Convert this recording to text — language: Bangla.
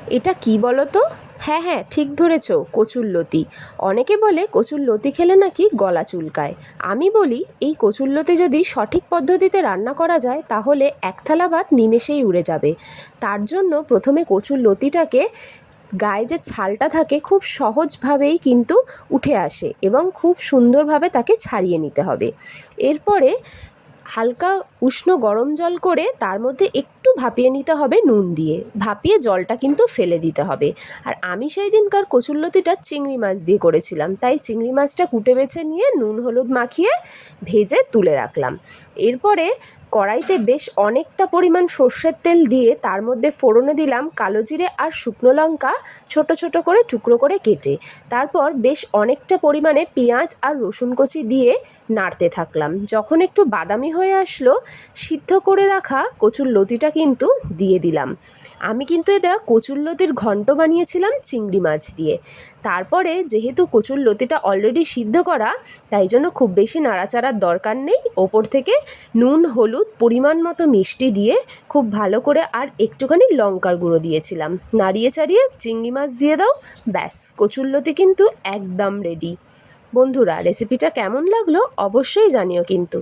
এটা কি বলো তো? হ্যাঁ হ্যাঁ, ঠিক ধরেছ, কচুরলতি। অনেকে বলে কচুরলতি খেলে নাকি গলা চুলকায়। আমি বলি এই কচুরলতি যদি সঠিক পদ্ধতিতে রান্না করা যায় তাহলে এক থালা ভাত নিমেষেই উড়ে যাবে। তার জন্য প্রথমে কচুরলতিটাকে গায়ে যে ছালটা থাকে খুব সহজভাবেই কিন্তু উঠে আসে এবং খুব সুন্দরভাবে তাকে ছাড়িয়ে নিতে হবে। এরপরে হালকা উষ্ণ গরম জল করে তার মধ্যে একটু ভাপিয়ে নিতে হবে নুন দিয়ে। ভাপিয়ে জলটা কিন্তু ফেলে দিতে হবে। আর আমি সেই দিনকার কচুরলতিটা চিংড়ি মাছ দিয়ে করেছিলাম, তাই চিংড়ি মাছটা কুটে বেছে নিয়ে নুন হলুদ মাখিয়ে ভেজে তুলে রাখলাম। এরপরে কড়াইতে বেশ অনেকটা পরিমাণ সর্ষের তেল দিয়ে তার মধ্যে ফোড়নে দিলাম কালো জিরে আর শুকনো লঙ্কা ছোট ছোট করে টুকরো করে কেটে। তারপর বেশ অনেকটা পরিমাণে পেঁয়াজ আর রসুন কুচি দিয়ে নাড়তে থাকলাম। যখন একটু বাদামি হয়ে আসলো, সিদ্ধ করে রাখা কচুরলতিটা কিন্তু দিয়ে দিলাম। আমি কিন্তু এটা কচুরলতির ঘন্ট বানিয়েছিলাম চিংড়ি মাছ দিয়ে। তারপরে যেহেতু কচুরলতিটা অলরেডি সিদ্ধ করা, তাই জন্য খুব বেশি নাড়াচাড়ার দরকার নেই। ওপর থেকে নুন হলুদ পরিমাণ মতো মিষ্টি দিয়ে খুব ভালো করে আর একটুখানি লঙ্কার গুঁড়ো দিয়েছিলাম। নাড়িয়ে চাড়িয়ে চিংড়ি মাছ দিয়ে দাও, ব্যাস কচুরলতি কিন্তু একদম রেডি। বন্ধুরা, রেসিপিটা কেমন লাগলো অবশ্যই জানিও কিন্তু।